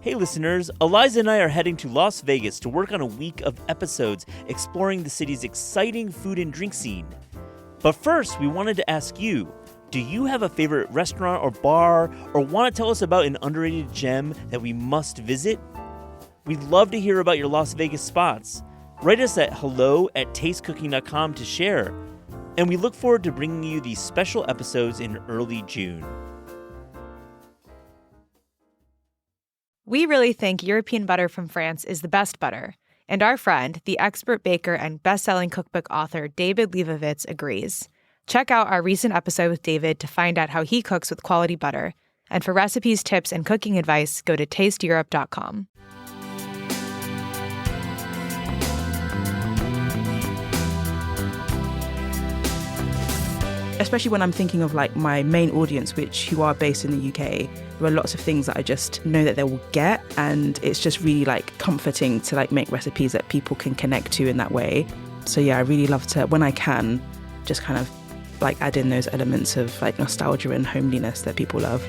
Hey listeners, Eliza and I are heading to Las Vegas to work on a week of episodes exploring the city's exciting food and drink scene. But first, we wanted to ask you, do you have a favorite restaurant or bar, or want to tell us about an underrated gem that we must visit? We'd love to hear about your Las Vegas spots. Write us at hello@tastecooking.com to share. And we look forward to bringing you these special episodes in early June. We really think European butter from France is the best butter, and our friend, the expert baker and best-selling cookbook author David Leibovitz, agrees. Check out our recent episode with David to find out how he cooks with quality butter. And for recipes, tips, and cooking advice, go to tasteeurope.com. Especially when I'm thinking of like my main audience, who are based in the UK, there are lots of things that I just know that they will get, and it's just really like comforting to like make recipes that people can connect to in that way. So yeah, I really love to, when I can, just kind of like add in those elements of like nostalgia and homeliness that people love.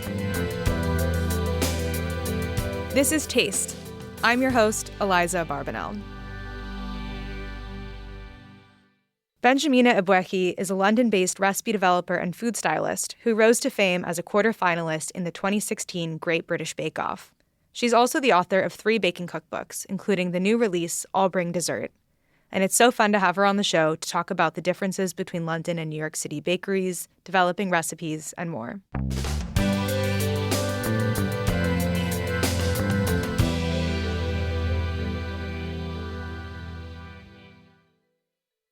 This is Taste. I'm your host, Eliza Barbanel. Benjamina Ebuehi is a London-based recipe developer and food stylist who rose to fame as a quarter-finalist in the 2016 Great British Bake Off. She's also the author of 3 baking cookbooks, including the new release, All Bring Dessert. And it's so fun to have her on the show to talk about the differences between London and New York City bakeries, developing recipes, and more.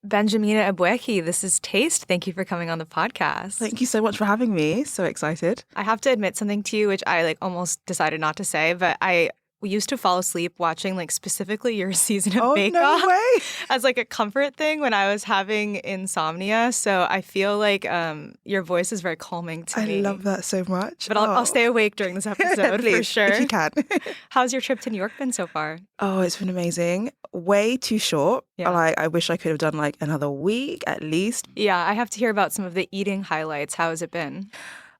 Benjamina Ebuehi, this is Taste. Thank you for coming on the podcast. Thank you so much for having me. So excited. I have to admit something to you, which I almost decided not to say, but we used to fall asleep watching specifically your season of Bake Off as a comfort thing when I was having insomnia. So I feel like your voice is very calming to me. I love that so much. But I'll stay awake during this episode Please, for sure. If you can. How's your trip to New York been so far? Oh, it's been amazing. Way too short. Yeah. I wish I could have done another week at least. Yeah, I have to hear about some of the eating highlights. How has it been?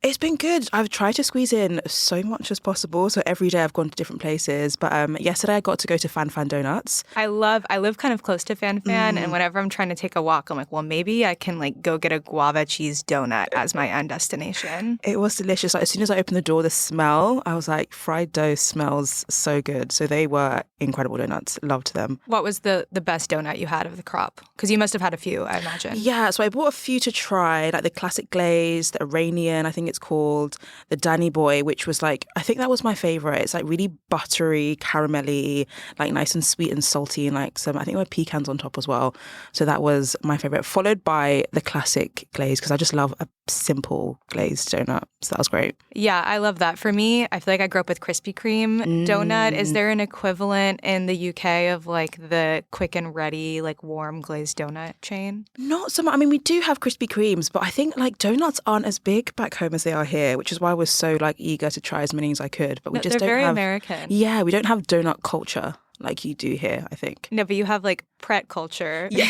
It's been good. I've tried to squeeze in so much as possible. So every day I've gone to different places. But yesterday I got to go to Fan Donuts. I live kind of close to Fan. And whenever I'm trying to take a walk, I'm like, well, maybe I can go get a guava cheese donut as my end destination. It was delicious. As soon as I opened the door, the smell, I was like, fried dough smells so good. So they were incredible donuts. Loved them. What was the best donut you had of the crop? Because you must have had a few, I imagine. Yeah, so I bought a few to try, like the classic glaze, the Iranian, I think it's called, the Danny Boy, which was I think that was my favorite. It's really buttery, caramelly, nice and sweet and salty, and some, I think there were pecans on top as well. So that was my favorite, followed by the classic glaze, because I just love a simple glazed donut. So that was great. Yeah, I love that. For me, I feel like I grew up with Krispy Kreme donut. Is there an equivalent in the UK of the quick and ready, warm glazed donut chain? Not so much. I mean, we do have Krispy Kremes, but I think donuts aren't as big back home as they are here, which is why I was so eager to try as many as I could. But we just don't have. They're very American. Yeah, we don't have donut culture like you do here, I think. No, but you have Pret culture. Yeah.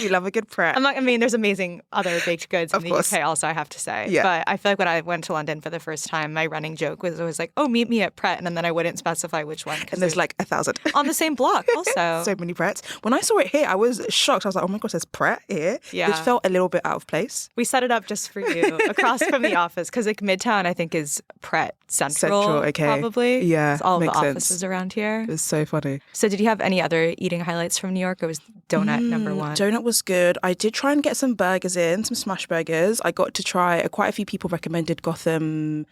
We love a good Pret. There's amazing other baked goods in Of the course. UK also, I have to say. Yeah. But I feel like when I went to London for the first time, my running joke was always oh, meet me at Pret. And then I wouldn't specify which one. And there's 1,000. On the same block also. So many Prets. When I saw it here, I was shocked. I was like, oh my gosh, there's Pret here. Yeah. Which felt a little bit out of place. We set it up just for you across from the office because Midtown, I think, is Pret Central, okay. probably. Yeah, It's all of the makes sense. offices around here. It was so funny. So did you have any other eating highlights from New York, or was donut number one? Donut was good. I did try and get some burgers in, some smash burgers. I got to try, quite a few people recommended Gotham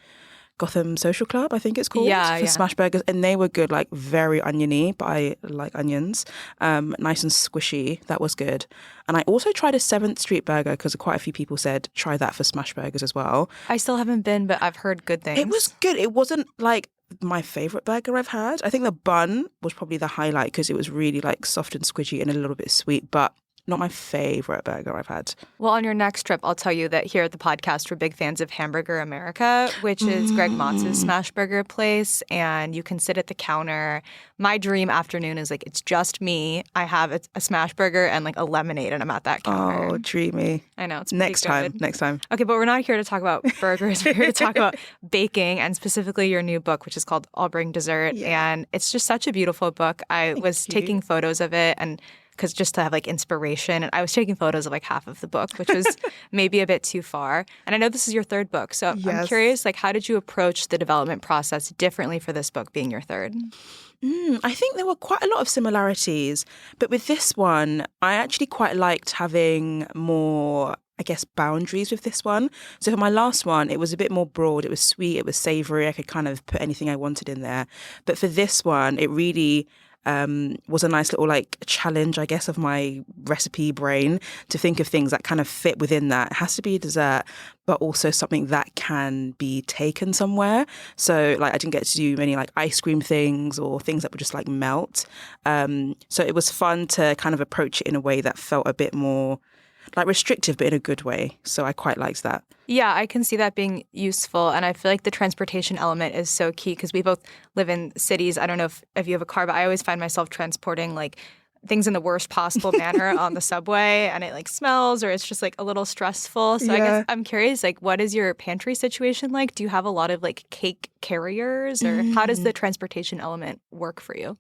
Social Club, I think it's called, for smash burgers. And they were good, very oniony, but I like onions. Nice and squishy. That was good. And I also tried a 7th Street burger because quite a few people said try that for smash burgers as well. I still haven't been, but I've heard good things. It was good. It wasn't my favorite burger I've had. I think the bun was probably the highlight because it was really soft and squishy and a little bit sweet. But not my favorite burger I've had. Well, on your next trip, I'll tell you that here at the podcast, we're big fans of Hamburger America, which is Greg Motz's smash burger place. And you can sit at the counter. My dream afternoon is like, it's just me. I have a smash burger and like a lemonade, and I'm at that counter. Oh, dreamy. I know. It's next good. time. Okay, but we're not here to talk about burgers. We're here to talk about baking, and specifically your new book, which is called I'll Bring Dessert. Yeah. And it's just such a beautiful book. I was taking photos of it, and because just to have like inspiration. And I was taking photos of like half of the book, which was maybe a bit too far. And I know this is your third book. So I'm curious, like, how did you approach the development process differently for this book being your third? I think there were quite a lot of similarities. But with this one, I actually quite liked having more, I guess, boundaries with this one. So for my last one, it was a bit more broad. It was sweet. It was savory. I could kind of put anything I wanted in there. But for this one, it really was a nice little like challenge, I guess, of my recipe brain to think of things that kind of fit within that. It has to be a dessert, but also something that can be taken somewhere. So like I didn't get to do many like ice cream things or things that would just like melt. So it was fun to kind of approach it in a way that felt a bit more like restrictive, but in a good way. So I quite liked that. Yeah, I can see that being useful. And I feel like the transportation element is so key because we both live in cities. I don't know if you have a car, but I always find myself transporting like things in the worst possible manner on the subway, and it like smells or it's just like a little stressful. So I guess I'm curious, like, what is your pantry situation like? Do you have a lot of like cake carriers, or how does the transportation element work for you?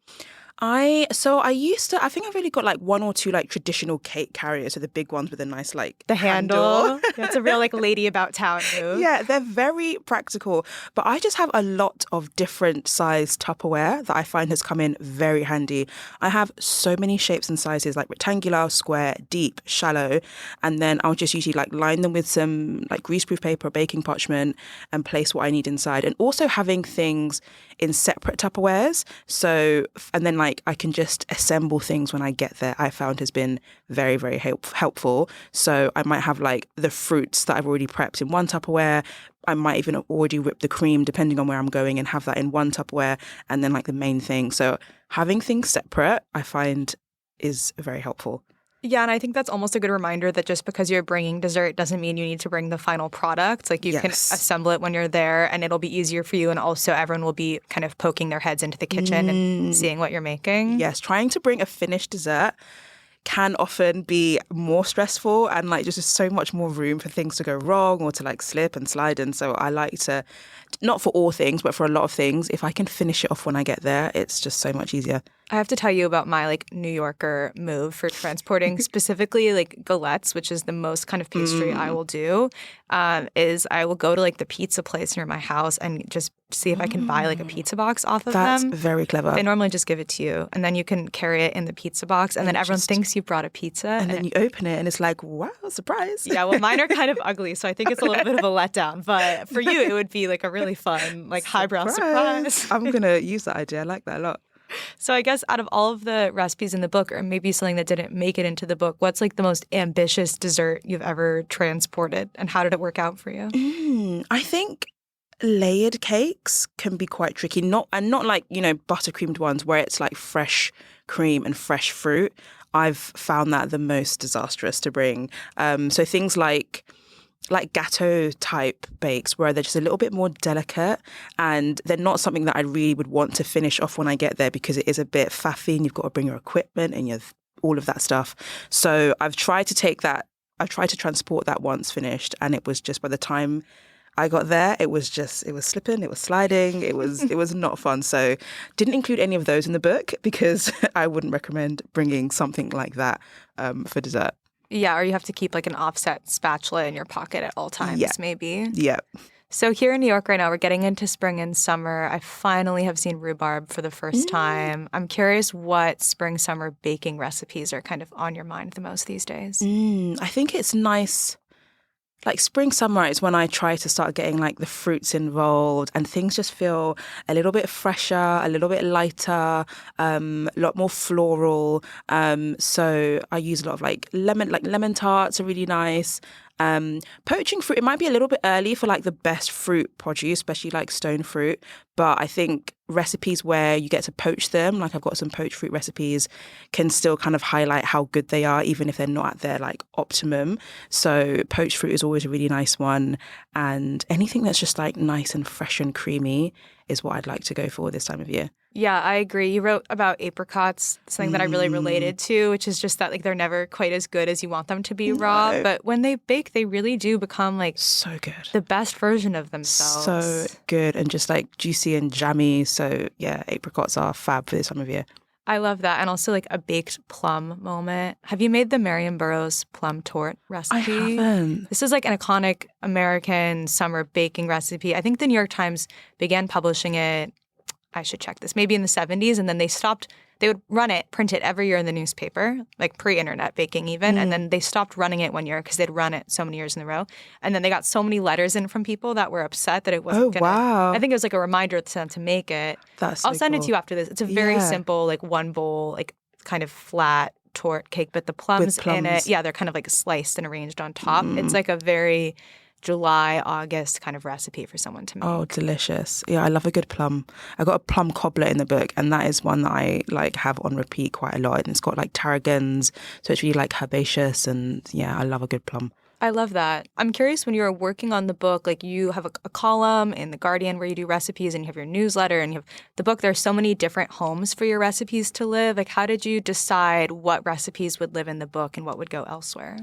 I think I've really got like one or two like traditional cake carriers, so the big ones with a nice like the handle. That's a real like lady about town move. Yeah, they're very practical. But I just have a lot of different size Tupperware that I find has come in very handy. I have so many shapes and sizes, like rectangular, square, deep, shallow, and then I'll just usually like line them with some like greaseproof paper or baking parchment and place what I need inside. And also having things in separate Tupperwares. So, and then like I can just assemble things when I get there, I found has been very, very helpful. So I might have like the fruits that I've already prepped in one Tupperware. I might even already whip the cream depending on where I'm going and have that in one Tupperware, and then like the main thing. So having things separate, I find is very helpful. Yeah, and I think that's almost a good reminder that just because you're bringing dessert doesn't mean you need to bring the final product. Like you can assemble it when you're there, and it'll be easier for you. And also everyone will be kind of poking their heads into the kitchen and seeing what you're making. Yes, trying to bring a finished dessert can often be more stressful, and like just so much more room for things to go wrong or to like slip and slide. And so I like to, not for all things, but for a lot of things, if I can finish it off when I get there, it's just so much easier. I have to tell you about my like New Yorker move for transporting specifically like galettes, which is the most kind of pastry I will do, is I will go to like the pizza place near my house and just see if I can buy like a pizza box off of them. That's very clever. They normally just give it to you, and then you can carry it in the pizza box, and then everyone thinks you brought a pizza. And then you open it and it's like, wow, surprise. Yeah, well, mine are kind of ugly, so I think it's a little bit of a letdown. But for you, it would be like a really fun, like highbrow surprise. I'm going to use that idea. I like that a lot. So I guess out of all of the recipes in the book, or maybe something that didn't make it into the book, what's like the most ambitious dessert you've ever transported, and how did it work out for you? I think layered cakes can be quite tricky. Not like, you know, buttercreamed ones where it's like fresh cream and fresh fruit. I've found that the most disastrous to bring. So things like gâteau type bakes where they're just a little bit more delicate, and they're not something that I really would want to finish off when I get there because it is a bit faffy and you've got to bring your equipment and all of that stuff. So I've tried to transport that once finished, and it was just by the time I got there, it was slipping, it was sliding, it was not fun. So didn't include any of those in the book because I wouldn't recommend bringing something like that for dessert. Yeah, or you have to keep like an offset spatula in your pocket at all times, maybe. Yeah. So here in New York right now, we're getting into spring and summer. I finally have seen rhubarb for the first time. I'm curious what spring, summer baking recipes are kind of on your mind the most these days. I think it's nice. Like spring, summer is when I try to start getting like the fruits involved, and things just feel a little bit fresher, a little bit lighter, a lot more floral. So I use a lot of like lemon tarts are really nice. Poaching fruit, it might be a little bit early for like the best fruit produce, especially like stone fruit. But I think recipes where you get to poach them, like I've got some poached fruit recipes, can still kind of highlight how good they are, even if they're not at their like optimum. So poached fruit is always a really nice one. And anything that's just like nice and fresh and creamy is what I'd like to go for this time of year. Yeah, I agree. You wrote about apricots, something that I really related to, which is just that like they're never quite as good as you want them to be raw. But when they bake, they really do become like so good, the best version of themselves. So good and just like juicy and jammy. So yeah, apricots are fab for this time of year. I love that. And also like a baked plum moment. Have you made the Marion Burroughs plum torte recipe? I haven't. This is like an iconic American summer baking recipe. I think the New York Times began publishing it, I should check this, maybe in the 70s. And then they stopped. They would print it every year in the newspaper, like pre-internet baking even. And then they stopped running it one year because they'd run it so many years in a row. And then they got so many letters in from people that were upset that it wasn't going to. Wow. I think it was like a reminder to them to make it. I'll send it to you after this. It's a very simple, like one bowl, like kind of flat torte cake, but the plums in it, they're kind of like sliced and arranged on top. It's like a very July, August kind of recipe for someone to make. Oh, delicious. Yeah, I love a good plum. I got a plum cobbler in the book, and that is one that I like have on repeat quite a lot. And it's got like tarragons, so it's really like herbaceous, and yeah, I love a good plum. I love that. I'm curious, when you were working on the book, like you have a column in The Guardian where you do recipes, and you have your newsletter, and you have the book. There are so many different homes for your recipes to live. Like, how did you decide what recipes would live in the book and what would go elsewhere?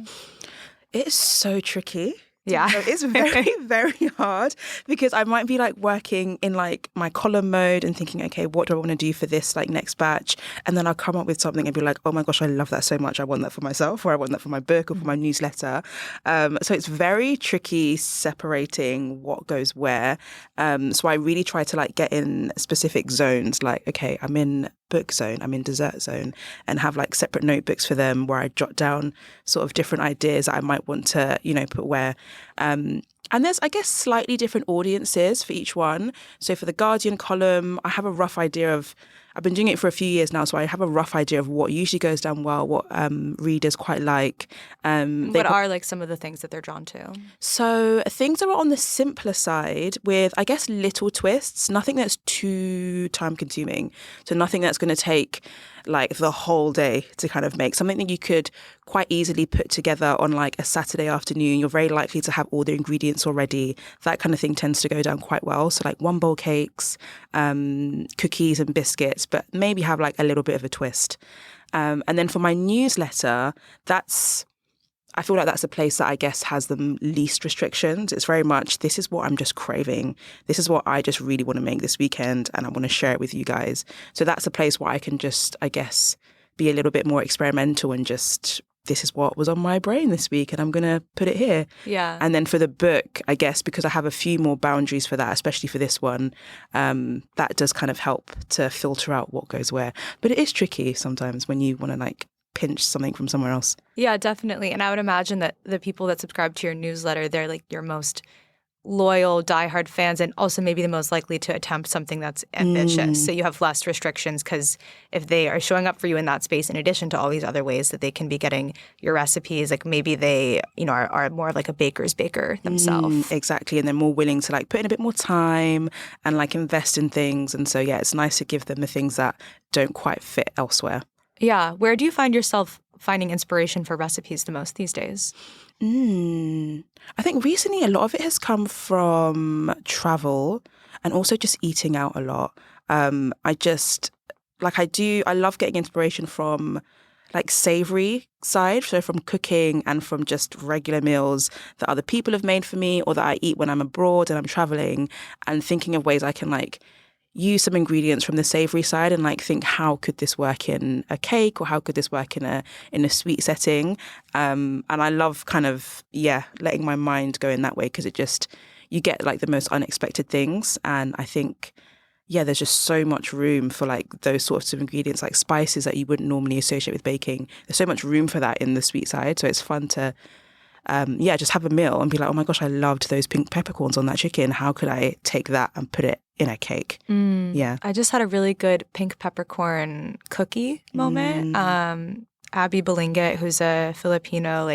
It's so tricky. Yeah. It's very, very hard because I might be like working in like my column mode and thinking, okay, what do I want to do for this like next batch? And then I'll come up with something and be like, oh my gosh, I love that so much. I want that for myself, or I want that for my book or for my newsletter. So it's very tricky separating what goes where. So I really try to like get in specific zones, like, okay, I'm in book zone, I'm in dessert zone, and have like separate notebooks for them where I jot down sort of different ideas that I might want to, put where. And there's, I guess, slightly different audiences for each one. So for the Guardian column, I have a rough idea of, I've been doing it for a few years now, so I have a rough idea of what usually goes down well, what readers quite like. What are like some of the things that they're drawn to? So things that are on the simpler side with, I guess, little twists, nothing that's too time consuming. So nothing that's going to take like the whole day to kind of make, something that you could quite easily put together on like a Saturday afternoon. You're very likely to have all the ingredients already. That kind of thing tends to go down quite well. So like one bowl cakes, cookies and biscuits, but maybe have like a little bit of a twist. And then for my newsletter, I feel like that's a place that I guess has the least restrictions. It's very much, this is what I'm just craving. This is what I just really want to make this weekend, and I want to share it with you guys. So that's a place where I can just, I guess, be a little bit more experimental and just, this is what was on my brain this week and I'm going to put it here. Yeah. And then for the book, I guess, because I have a few more boundaries for that, especially for this one, that does kind of help to filter out what goes where. But it is tricky sometimes when you want to like pinch something from somewhere else. Yeah, definitely. And I would imagine that the people that subscribe to your newsletter, they're like your most loyal, diehard fans, and also maybe the most likely to attempt something that's ambitious. So you have less restrictions because if they are showing up for you in that space, in addition to all these other ways that they can be getting your recipes, like maybe they, are more of like a baker's baker themselves. Exactly. And they're more willing to like put in a bit more time and like invest in things. And so, yeah, it's nice to give them the things that don't quite fit elsewhere. Yeah. Where do you find yourself finding inspiration for recipes the most these days? I think recently a lot of it has come from travel and also just eating out a lot. I love getting inspiration from like savory side, so from cooking and from just regular meals that other people have made for me or that I eat when I'm abroad and I'm traveling, and thinking of ways I can like use some ingredients from the savory side and like think, how could this work in a cake, or how could this work in a sweet setting? And I love kind of, letting my mind go in that way, because you get like the most unexpected things. And I think, there's just so much room for like those sorts of ingredients, like spices that you wouldn't normally associate with baking. There's so much room for that in the sweet side. So it's fun to just have a meal and be like, oh my gosh, I loved those pink peppercorns on that chicken. How could I take that and put it in a cake? Yeah. I just had a really good pink peppercorn cookie moment. Abby Balingit, who's a Filipino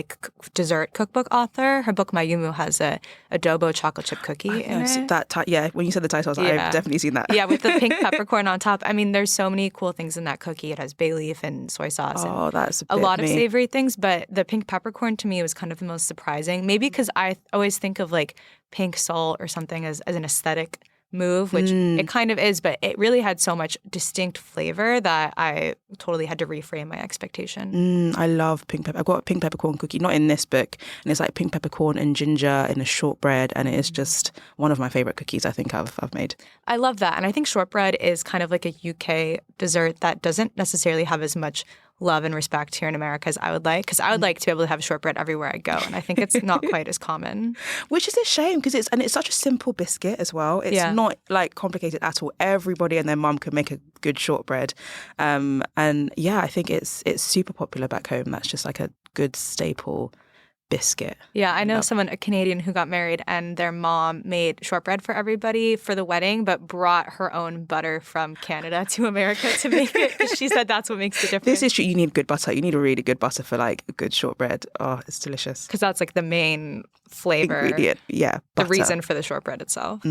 dessert cookbook author. Her book Mayumu has a adobo chocolate chip cookie in it. When you said the title, I was like, I've definitely seen that. Yeah, with the pink peppercorn on top. I mean, there's so many cool things in that cookie. It has bay leaf and soy sauce and that's a lot of savory things. But the pink peppercorn to me was kind of the most surprising. Maybe because I always think of pink salt or something as an aesthetic move, which it kind of is, but it really had so much distinct flavor that I totally had to reframe my expectation. I love pink pepper. I've got a pink peppercorn cookie, not in this book, and it's like pink peppercorn and ginger in a shortbread, and it is just one of my favorite cookies I think I've made. I love that, and I think shortbread is kind of like a UK dessert that doesn't necessarily have as much love and respect here in America as I would like, because I would like to be able to have shortbread everywhere I go, and I think it's not quite as common. Which is a shame, because it's such a simple biscuit as well. It's not complicated at all. Everybody and their mum can make a good shortbread, and I think it's super popular back home. That's just like a good staple biscuit. Yeah, I know a Canadian who got married and their mom made shortbread for everybody for the wedding, but brought her own butter from Canada to America to make it, because she said that's what makes the difference. This is true. You need good butter. You need a really good butter for a good shortbread. Oh, it's delicious. Because that's the main flavor. Ingredient. Yeah, butter. The reason for the shortbread itself.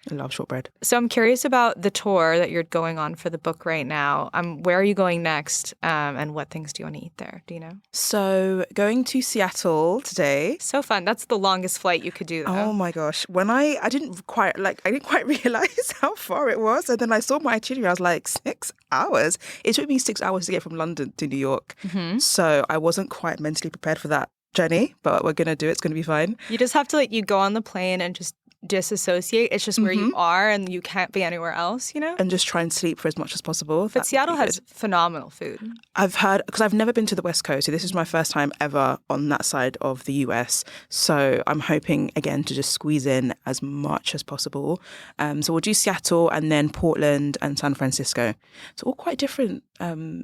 I love shortbread. So I'm curious about the tour that you're going on for the book right now. Where are you going next, and what things do you want to eat there? Do you know? So going to Seattle today. So fun. That's the longest flight you could do, though. Oh my gosh. When I didn't quite realize how far it was, and then I saw my itinerary. I was like, 6 hours. It took me 6 hours to get from London to New York. So I wasn't quite mentally prepared for that journey, but we're gonna do it. It's gonna be fine. You just have to you go on the plane and just disassociate. It's just where you are and you can't be anywhere else, And just try and sleep for as much as possible. But Seattle has phenomenal food. I've heard, because I've never been to the West Coast, so this is my first time ever on that side of the US. So I'm hoping, again, to just squeeze in as much as possible. So we'll do Seattle and then Portland and San Francisco. So all quite different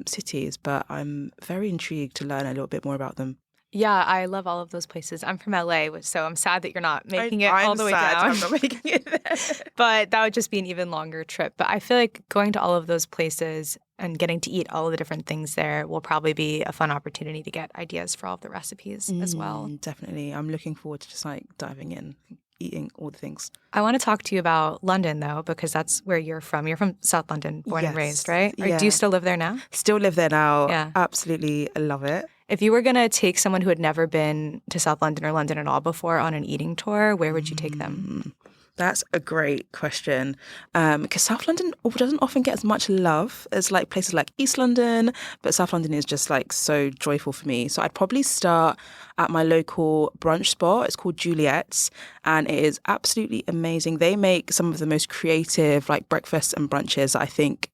cities, but I'm very intrigued to learn a little bit more about them. Yeah, I love all of those places. I'm from LA, so I'm sad that you're not making it all the way down. I'm not making it there. But that would just be an even longer trip. But I feel like going to all of those places and getting to eat all of the different things there will probably be a fun opportunity to get ideas for all of the recipes as well. Definitely. I'm looking forward to just diving in, eating all the things. I want to talk to you about London, though, because that's where you're from. You're from South London, born and raised, right? Yeah. Do you still live there now? Still live there now. Yeah. Absolutely love it. If you were going to take someone who had never been to South London or London at all before on an eating tour, where would you take them? That's a great question. Because South London doesn't often get as much love as places like East London, but South London is just so joyful for me. So I'd probably start at my local brunch spot. It's called Juliet's, and it is absolutely amazing. They make some of the most creative breakfasts and brunches that I think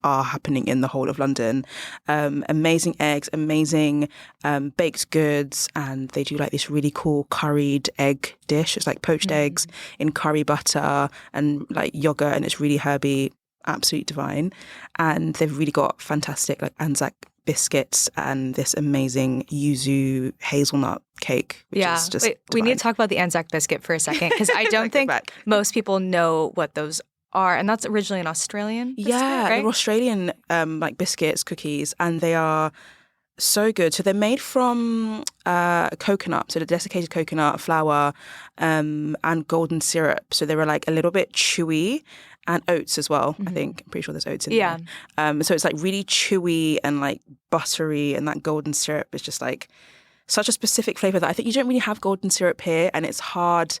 are happening in the whole of London. Amazing eggs, amazing baked goods, and they do this really cool curried egg dish. It's poached eggs in curry butter and yogurt, and it's really herby, absolutely divine. And they've really got fantastic Anzac biscuits and this amazing yuzu hazelnut cake, which is just we need to talk about the Anzac biscuit for a second, because I don't think most people know what those are, and that's originally an Australian biscuit, right? They're Australian biscuits, cookies, and they are so good. So they're made from coconut, so the desiccated coconut flour and golden syrup. So they were a little bit chewy, and oats as well. I think I'm pretty sure there's oats in there. So it's really chewy and buttery, and that golden syrup is just such a specific flavor that I think you don't really have golden syrup here, and it's hard.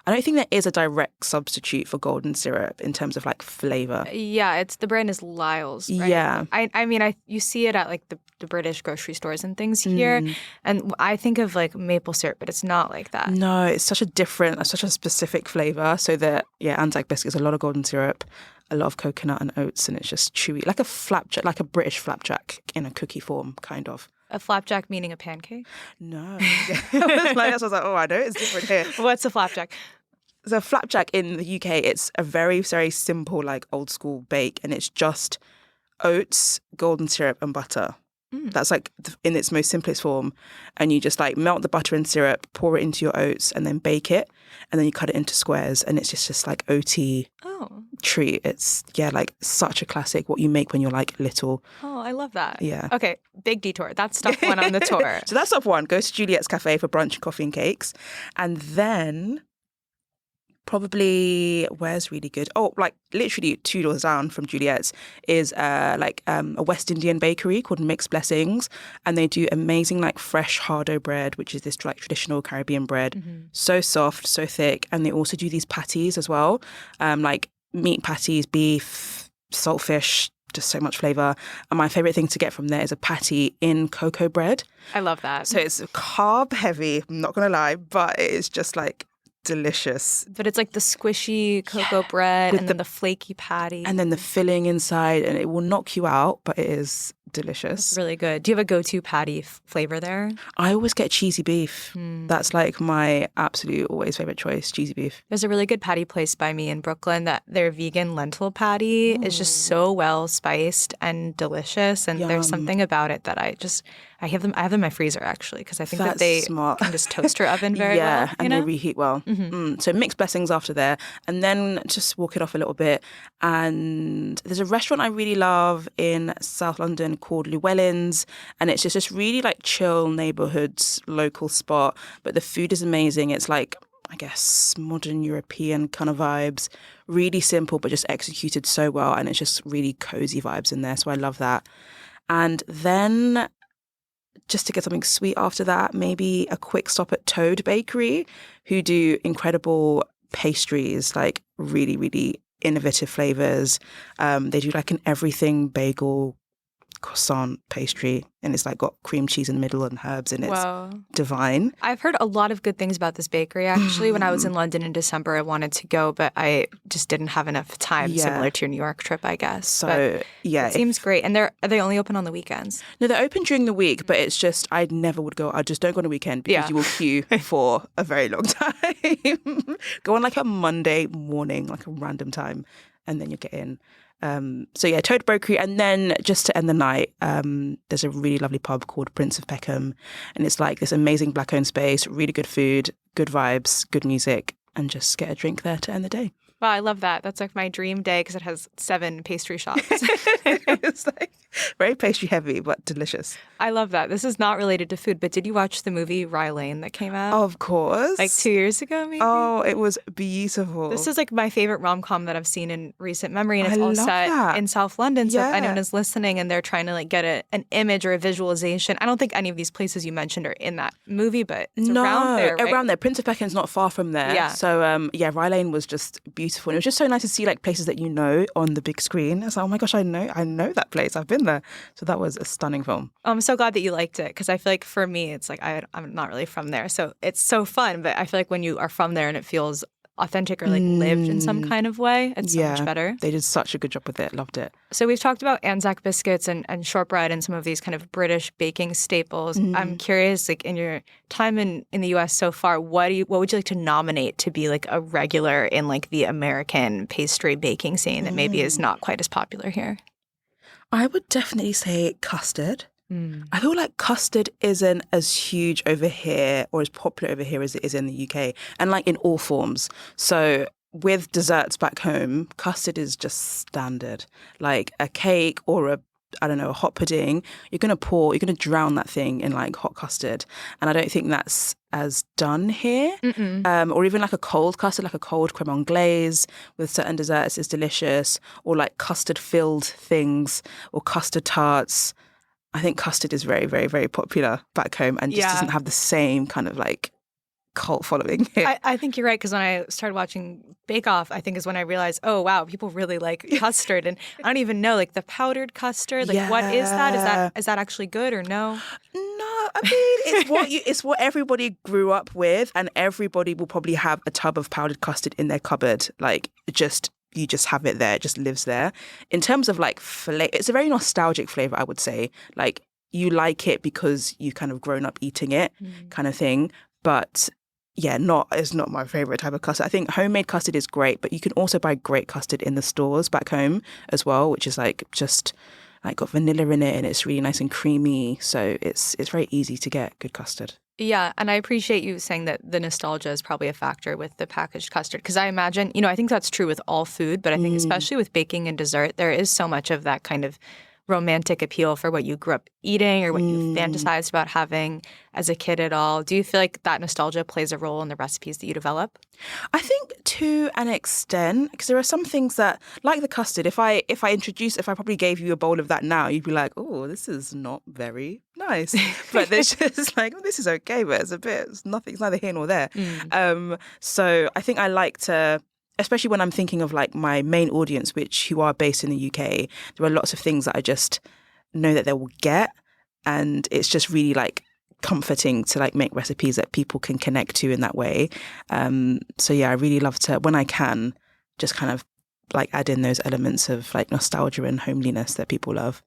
I don't think there is a direct substitute for golden syrup in terms of flavor. Yeah, the brand is Lyle's, right? Yeah. I mean, you see it at the British grocery stores and things here, and I think of maple syrup, but it's not like that. No, it's such a specific flavor. So that Anzac biscuits, a lot of golden syrup, a lot of coconut and oats, and it's just chewy, like a flapjack, like a British flapjack in a cookie form, kind of. A flapjack meaning a pancake? No. I was like, oh, I know it's different here. What's a flapjack? So flapjack in the UK, it's a very, very simple, old school bake, and it's just oats, golden syrup, and butter. That's like in its most simplest form. And you just like melt the butter and syrup, pour it into your oats and then bake it. And then you cut it into squares and it's just like oaty treat. It's, like such a classic, what you make when you're like little. Oh, I love that. Yeah. Okay, big detour. That's stop one on the tour. So that's stop one. Go to Juliet's Cafe for brunch, coffee and cakes. And then probably, where's really good? Oh, like literally 2 doors down from Juliet's is a West Indian bakery called Mixed Blessings. And they do amazing like fresh hardo bread, which is this like traditional Caribbean bread. Mm-hmm. So soft, so thick. And they also do these patties as well. Like meat patties, beef, saltfish, just so much flavour. And my favourite thing to get from there is a patty in cocoa bread. I love that. So it's carb heavy, I'm not going to lie, but it is just like delicious. But it's like the squishy cocoa bread and then the flaky patty. And then the filling inside, and it will knock you out, but it is delicious. It's really good. Do you have a go-to patty flavor there? I always get cheesy beef. That's like my absolute always favorite choice, cheesy beef. There's a really good patty place by me in Brooklyn that their vegan lentil patty is just so well spiced and delicious. And there's something about it that I have them in my freezer actually because I think that they can just toaster oven very well. Yeah, and they reheat well. Mm-hmm. So Mixed Blessings after there, and then just walk it off a little bit. And there's a restaurant I really love in South London called Llewellyn's, and it's just this really like chill neighborhoods local spot, but the food is amazing. It's like, I guess, modern European kind of vibes, really simple but just executed so well, and it's just really cozy vibes in there, so I love that. And then just to get something sweet after that, maybe a quick stop at Toad Bakery, who do incredible pastries, like really, really innovative flavors. They do like an everything bagel croissant pastry, and it's like got cream cheese in the middle and herbs, and it's divine. I've heard a lot of good things about this bakery actually. When I was in London in December, I wanted to go, but I just didn't have enough time, similar to your New York trip, I guess. So but it seems great. And are they only open on the weekends? No, they're open during the week, but it's just I never would go. I just don't go on a weekend because you will queue for a very long time. Go on like a Monday morning, like a random time, and then you get in. So Toad Bakery, and then just to end the night, there's a really lovely pub called Prince of Peckham, and it's like this amazing black-owned space, really good food, good vibes, good music, and just get a drink there to end the day. Wow, I love that. That's like my dream day because it has 7 pastry shops. It's like very pastry heavy, but delicious. I love that. This is not related to food, but did you watch the movie Rye Lane that came out? Of course. Like 2 years ago, maybe? Oh, it was beautiful. This is like my favorite rom-com that I've seen in recent memory, and it's all set in South London. So if anyone is listening and they're trying to like get an image or a visualization, I don't think any of these places you mentioned are in that movie, but it's around there, right? Around there. Prince of Peckham's not far from there. Yeah. So, Rye Lane was just beautiful. And it was just so nice to see like places that you know on the big screen. I was like, oh my gosh, I know that place. I've been there. So that was a stunning film. I'm so glad that you liked it because I feel like for me, it's like I'm not really from there. So it's so fun. But I feel like when you are from there and it feels authentic or like lived in some kind of way, it's so much better. They did such a good job with it. Loved it. So we've talked about Anzac biscuits and shortbread and some of these kind of British baking staples. I'm curious, like in your time in the US so far, what would you like to nominate to be like a regular in like the American pastry baking scene that maybe is not quite as popular here? I would definitely say custard. I feel like custard isn't as huge over here or as popular over here as it is in the UK, and like in all forms. So with desserts back home, custard is just standard. Like a cake or a hot pudding, you're going to drown that thing in like hot custard. And I don't think that's as done here. Or even like a cold custard, like a cold creme anglaise with certain desserts is delicious. Or like custard filled things or custard tarts. I think custard is very, very, very popular back home and just doesn't have the same kind of like cult following here. I think you're right, because when I started watching Bake Off, I think is when I realized, oh wow, people really like custard. And I don't even know, like the powdered custard, like what is that? Is that actually good or no? No, I mean it's what everybody grew up with, and everybody will probably have a tub of powdered custard in their cupboard. Like you just have it there, it just lives there. In terms of like flavor, it's a very nostalgic flavor, I would say. Like you like it because you kind of grown up eating it, kind of thing. But yeah, it's not my favorite type of custard. I think homemade custard is great, but you can also buy great custard in the stores back home as well, which is like just like got vanilla in it, and it's really nice and creamy. So it's very easy to get good custard. Yeah, and I appreciate you saying that the nostalgia is probably a factor with the packaged custard, because I imagine, I think that's true with all food, but I think especially with baking and dessert, there is so much of that kind of romantic appeal for what you grew up eating or what you fantasized about having as a kid at all. Do you feel like that nostalgia plays a role in the recipes that you develop? I think to an extent, because there are some things that, like the custard, if I probably gave you a bowl of that now, you'd be like, oh, this is not very nice. But there's just like, oh, this is okay, but it's neither here nor there. So I think I like to, especially when I'm thinking of like my main audience, who are based in the UK, there are lots of things that I just know that they will get. And it's just really like comforting to like make recipes that people can connect to in that way. So yeah, I really love to, when I can, just kind of like add in those elements of like nostalgia and homeliness that people love.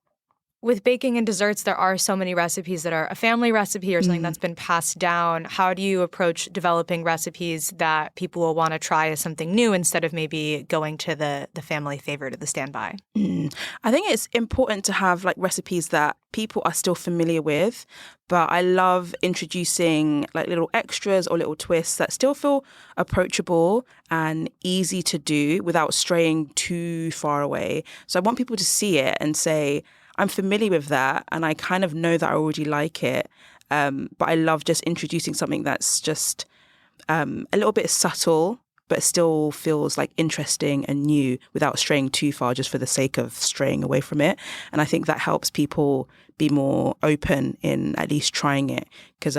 With baking and desserts, there are so many recipes that are a family recipe or something that's been passed down. How do you approach developing recipes that people will want to try as something new instead of maybe going to the family favorite or the standby? I think it's important to have like recipes that people are still familiar with, but I love introducing like little extras or little twists that still feel approachable and easy to do without straying too far away. So I want people to see it and say, I'm familiar with that and I kind of know that I already like it. But I love just introducing something that's just a little bit subtle, but still feels like interesting and new without straying too far just for the sake of straying away from it. And I think that helps people be more open in at least trying it, because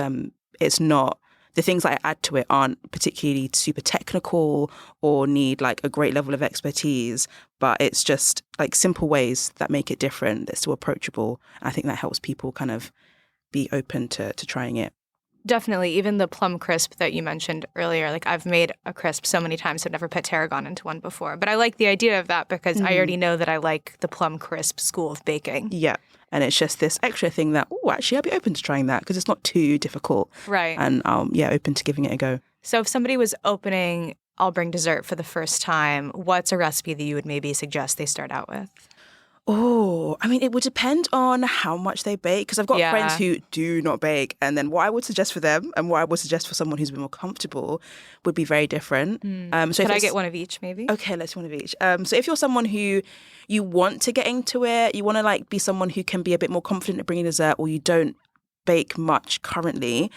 it's not, the things that I add to it aren't particularly super technical or need like a great level of expertise, but it's just like simple ways that make it different, that's still approachable. I think that helps people kind of be open to trying it. Definitely. Even the plum crisp that you mentioned earlier, like I've made a crisp so many times, I've never put tarragon into one before. But I like the idea of that because I already know that I like the plum crisp school of baking. Yeah. And it's just this extra thing that, oh, actually, I'll be open to trying that because it's not too difficult. Right. And open to giving it a go. So if somebody was opening I'll Bring Dessert for the first time, what's a recipe that you would maybe suggest they start out with? Oh, I mean, it would depend on how much they bake, because I've got friends who do not bake. And then what I would suggest for them and what I would suggest for someone who's a bit more comfortable would be very different. So could I get one of each maybe? Okay, let's do one of each. So if you're someone who you want to get into it, you want to like be someone who can be a bit more confident at bringing dessert, or you don't bake much currently,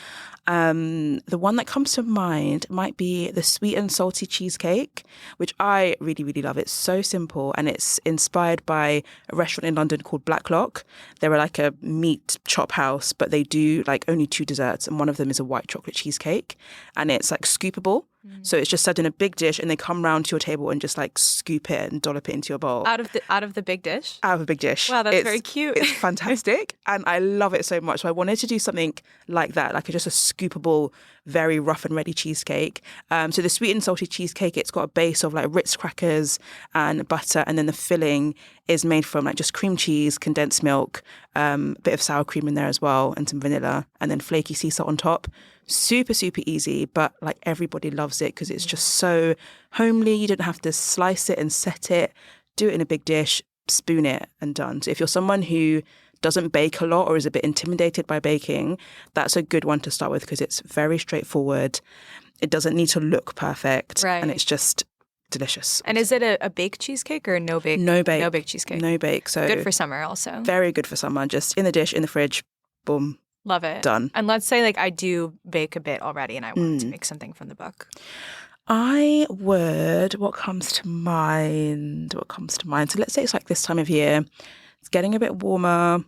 the one that comes to mind might be the sweet and salty cheesecake, which I really, really love. It's so simple and it's inspired by a restaurant in London called Blacklock. They're like a meat chop house, but they do like only 2 desserts, and one of them is a white chocolate cheesecake, and it's like scoopable. So it's just served in a big dish, and they come round to your table and just like scoop it and dollop it into your bowl. Out of the big dish? Out of a big dish. Wow, that's very cute. It's fantastic, and I love it so much. So I wanted to do something like that, like just a scoopable, very rough and ready cheesecake. So the sweet and salty cheesecake, it's got a base of like Ritz crackers and butter, and then the filling is made from like just cream cheese, condensed milk, a bit of sour cream in there as well, and some vanilla, and then flaky sea salt on top. Super, super easy, but like everybody loves it because it's just so homely. You don't have to slice it and set it. Do it in a big dish, spoon it, and done. So if you're someone who doesn't bake a lot or is a bit intimidated by baking, that's a good one to start with because it's very straightforward. It doesn't need to look perfect, and it's just delicious. And is it a baked cheesecake or no bake? No bake. No baked cheesecake. No bake. So good for summer also. Very good for summer. Just in the dish, in the fridge, boom. Love it. Done. And let's say like I do bake a bit already and I wanted to make something from the book. I would, what comes to mind? So let's say it's like this time of year. It's getting a bit warmer.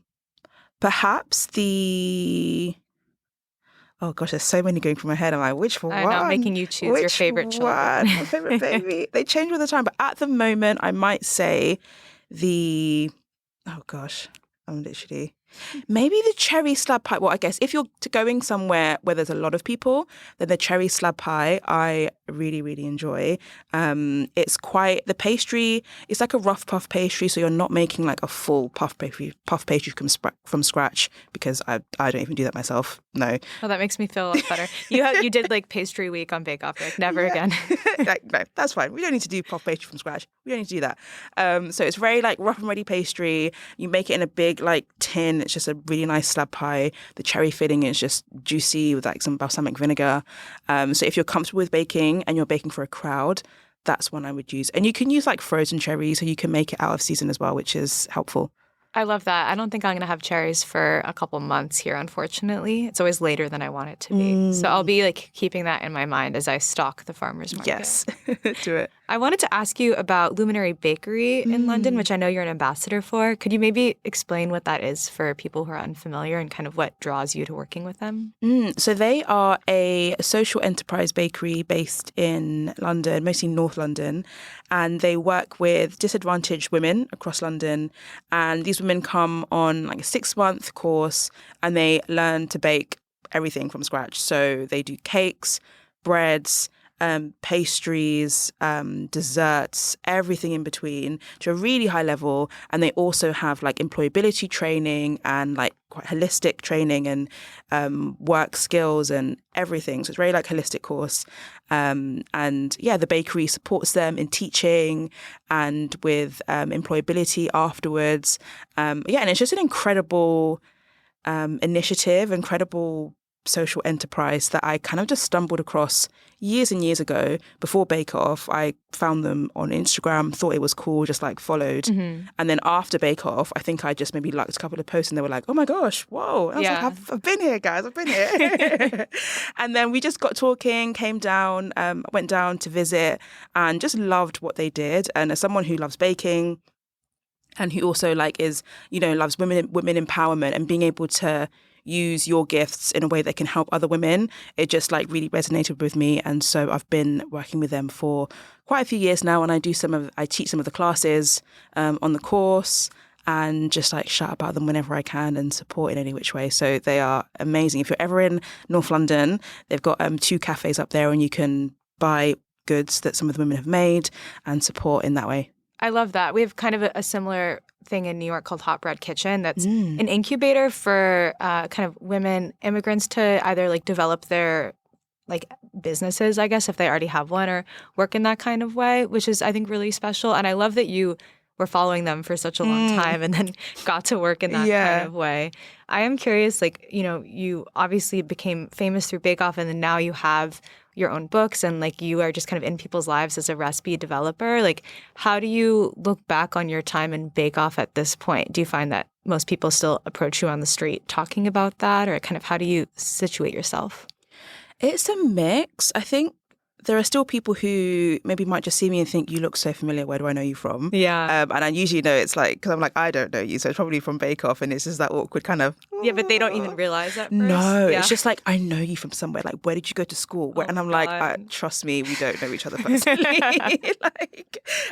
Perhaps oh gosh, there's so many going through my head. I'm like, which one? I know, making you choose your favorite children. My favorite baby. They change all the time. But at the moment, I might say oh gosh, I'm literally... Maybe the cherry slab pie. Well, I guess if you're going somewhere where there's a lot of people, then the cherry slab pie I really, really enjoy. It's quite the pastry. It's like a rough puff pastry, so you're not making like a full puff pastry from scratch, because I don't even do that myself. No. Oh, that makes me feel a lot better. You did like pastry week on Bake Off. Like never again. Like, no, that's fine. We don't need to do puff pastry from scratch. We don't need to do that. So it's very like rough and ready pastry. You make it in a big like tin. It's just a really nice slab pie. The cherry filling is just juicy with like some balsamic vinegar. So if you're comfortable with baking and you're baking for a crowd, that's one I would use. And you can use like frozen cherries, so you can make it out of season as well, which is helpful. I love that. I don't think I'm going to have cherries for a couple months here, unfortunately. It's always later than I want it to be. So I'll be like keeping that in my mind as I stalk the farmer's market. Yes, do it. I wanted to ask you about Luminary Bakery in London, which I know you're an ambassador for. Could you maybe explain what that is for people who are unfamiliar and kind of what draws you to working with them? So they are a social enterprise bakery based in London, mostly North London, and they work with disadvantaged women across London. And these women come on like a 6-month course and they learn to bake everything from scratch. So they do cakes, breads, pastries, desserts, everything in between to a really high level. And they also have like employability training and like quite holistic training and work skills and everything. So it's very like holistic course. And yeah, the bakery supports them in teaching and with employability afterwards. And it's just an incredible initiative, incredible social enterprise that I kind of just stumbled across years and years ago. Before Bake Off, I found them on Instagram, thought it was cool, just like followed. And then after Bake Off, I think I just maybe liked a couple of posts and they were like, oh my gosh, whoa. And I was like, I've been here, guys, I've been here. And then we just got talking, came down, went down to visit and just loved what they did. And as someone who loves baking and who also like is, loves women empowerment and being able to use your gifts in a way that can help other women, it just like really resonated with me. And so I've been working with them for quite a few years now, and I teach some of the classes on the course and just like shout about them whenever I can and support in any which way. So they are amazing. If you're ever in North London, they've got 2 cafes up there and you can buy goods that some of the women have made and support in that way. I love that. We have kind of a similar thing in New York called Hot Bread Kitchen that's an incubator for kind of women immigrants to either like develop their like businesses, I guess, if they already have one, or work in that kind of way, which is, I think, really special. And I love that you were following them for such a long time and then got to work in that kind of way. I am curious, like, you obviously became famous through Bake Off and then now you have your own books and like you are just kind of in people's lives as a recipe developer. Like, how do you look back on your time in Bake Off at this point? Do you find that most people still approach you on the street talking about that, or kind of how do you situate yourself? It's a mix. I think there are still people who maybe might just see me and think, you look so familiar, where do I know you from? Yeah. And I usually know it's like, because I'm like, I don't know you. So it's probably from Bake Off and it's just that awkward kind of. Yeah, but they don't even realize that first. No, it's just like, I know you from somewhere. Like, where did you go to school? And I'm like, trust me, we don't know each other personally.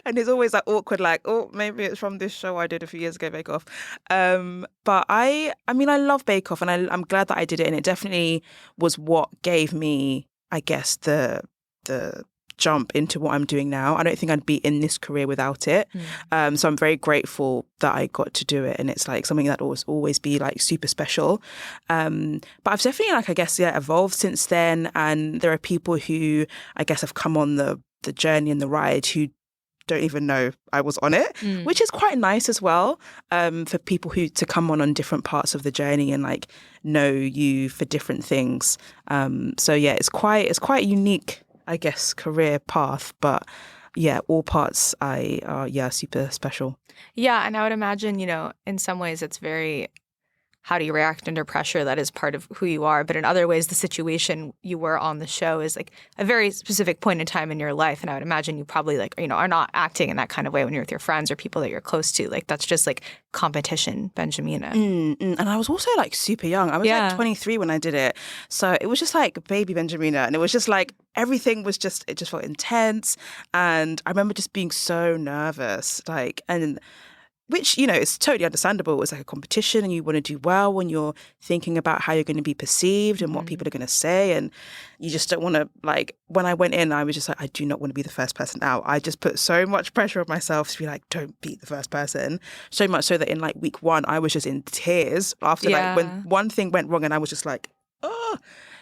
And it's always like awkward, like, oh, maybe it's from this show I did a few years ago, Bake Off. But I mean, I love Bake Off and I'm glad that I did it. And it definitely was what gave me, I guess, the jump into what I'm doing now. I don't think I'd be in this career without it. So I'm very grateful that I got to do it. And it's like something that will always be like super special. But I've definitely like, I guess, evolved since then. And there are people who I guess have come on the journey and the ride who don't even know I was on it, which is quite nice as well, for people who to come on different parts of the journey and like know you for different things. So yeah, it's quite unique, I guess, career path, but yeah, all parts are super special. Yeah, and I would imagine, in some ways it's very, how do you react under pressure? That is part of who you are. But in other ways, the situation you were on the show is like a very specific point in time in your life. And I would imagine you probably are not acting in that kind of way when you're with your friends or people that you're close to. Like, that's just like competition, Benjamina. And I was also like super young. I was like 23 when I did it. So it was just like baby Benjamina. And it was just like, everything was just, it just felt intense. And I remember just being so nervous. And which, you know, is totally understandable. It's like a competition and you want to do well when you're thinking about how you're going to be perceived and what people are going to say. And you just don't want to, like, when I went in, I was just like, I do not want to be the first person out. I just put so much pressure on myself to be like, don't be the first person. So much so that in like week 1, I was just in tears after like when one thing went wrong and I was just like, oh,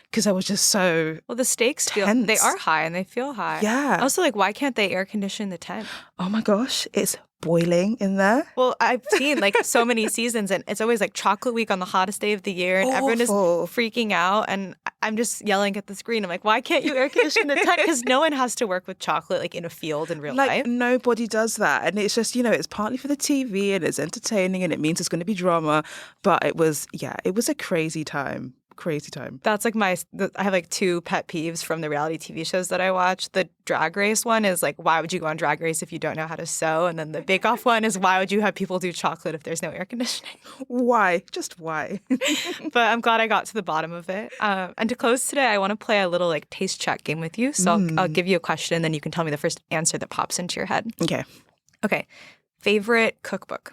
because I was just so Well, the stakes tense. They are high and they feel high. Yeah. Also, like, why can't they air condition the tent? Oh my gosh, it's boiling in there. Well, I've seen like so many seasons and it's always like chocolate week on the hottest day of the year and everyone is freaking out and I'm just yelling at the screen. I'm like, why can't you air condition the tent? Because no one has to work with chocolate like in a field in real life. Nobody does that. And it's just, you know, it's partly for the TV and it's entertaining and it means it's going to be drama. But it was a crazy time. Crazy time. That's like I have like 2 pet peeves from the reality TV shows that I watch. The Drag Race one is like, why would you go on Drag Race if you don't know how to sew? And then the Bake Off one is, why would you have people do chocolate if there's no air conditioning? Why? Just why? But I'm glad I got to the bottom of it. And to close today, I want to play a little like taste check game with you. So I'll give you a question and then you can tell me the first answer that pops into your head. Okay. Favorite cookbook?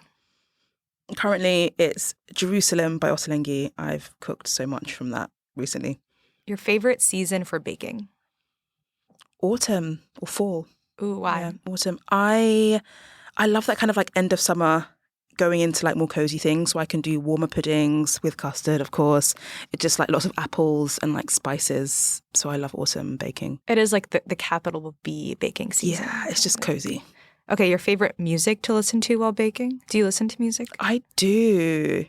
Currently, it's Jerusalem by Ottolenghi. I've cooked so much from that recently. Your favorite season for baking? Autumn or fall. Ooh, why? Yeah, autumn. I love that kind of like end of summer going into like more cozy things. So I can do warmer puddings with custard, of course. It's just like lots of apples and like spices. So I love autumn baking. It is like the capital B baking season. Yeah, it's just cozy. Okay, your favorite music to listen to while baking? Do you listen to music? I do.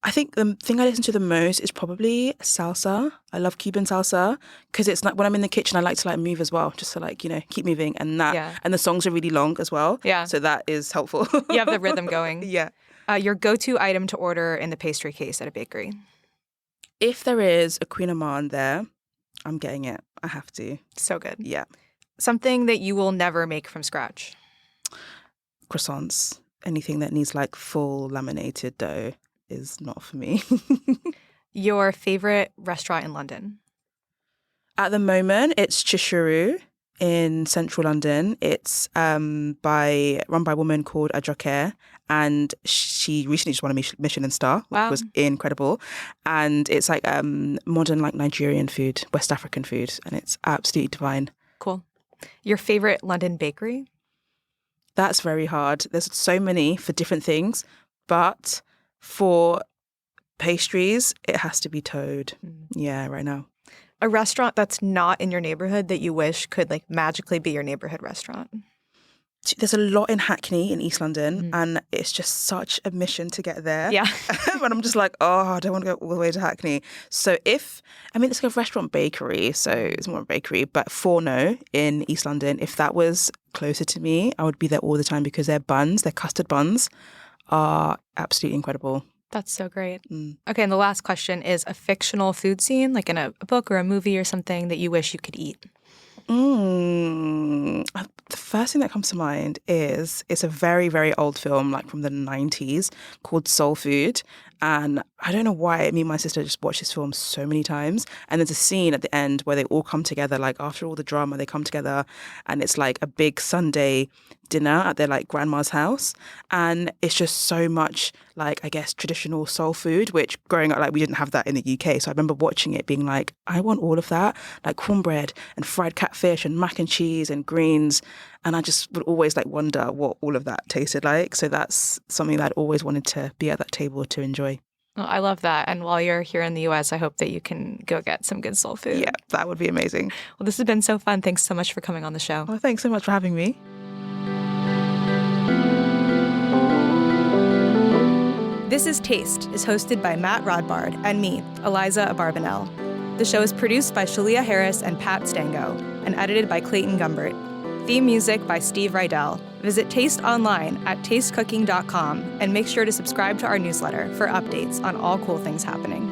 I think the thing I listen to the most is probably salsa. I love Cuban salsa because it's like when I'm in the kitchen, I like to like move as well, just to like, you know, keep moving and the songs are really long as well. Yeah. So that is helpful. You have the rhythm going. Yeah. Your go-to item to order in the pastry case at a bakery? If there is a Queen Amman there, I'm getting it. I have to. So good. Yeah. Something that you will never make from scratch? Croissants. Anything that needs like full laminated dough is not for me. Your favorite restaurant in London? At the moment, it's Chishuru in central London. It's run by a woman called Ajoke, and she recently just won a Michelin star, which was incredible. And it's like modern like Nigerian food, West African food, and it's absolutely divine. Cool. Your favorite London bakery? That's very hard. There's so many for different things, but for pastries, it has to be Toad. Yeah, right now. A restaurant that's not in your neighborhood that you wish could like magically be your neighborhood restaurant? There's a lot in Hackney in East London, and it's just such a mission to get there. Yeah. And I'm just like, I don't want to go all the way to Hackney. So it's like a restaurant bakery, so it's more a bakery, but Forno in East London, if that was closer to me, I would be there all the time because their custard buns are absolutely incredible. That's so great. Okay, and the last question is a fictional food scene, like in a book or a movie or something that you wish you could eat. The first thing that comes to mind is it's a very, very old film, like from the 90s, called Soul Food. And I don't know why, me and my sister just watched this film so many times. And there's a scene at the end where they all come together, like after all the drama, they come together and it's like a big Sunday dinner at their like grandma's house. And it's just so much like, I guess, traditional soul food, which growing up, like we didn't have that in the UK. So I remember watching it being like, I want all of that, like cornbread and fried catfish and mac and cheese and greens. And I just would always like wonder what all of that tasted like. So that's something that I'd always wanted to be at that table to enjoy. Well, I love that. And while you're here in the US, I hope that you can go get some good soul food. Yeah, that would be amazing. Well, this has been so fun. Thanks so much for coming on the show. Well, thanks so much for having me. This is Taste is hosted by Matt Rodbard and me, Eliza Abarbanel. The show is produced by Shalia Harris and Pat Stango and edited by Clayton Gumbert. Theme music by Steve Rydell. Visit Taste online at tastecooking.com and make sure to subscribe to our newsletter for updates on all cool things happening.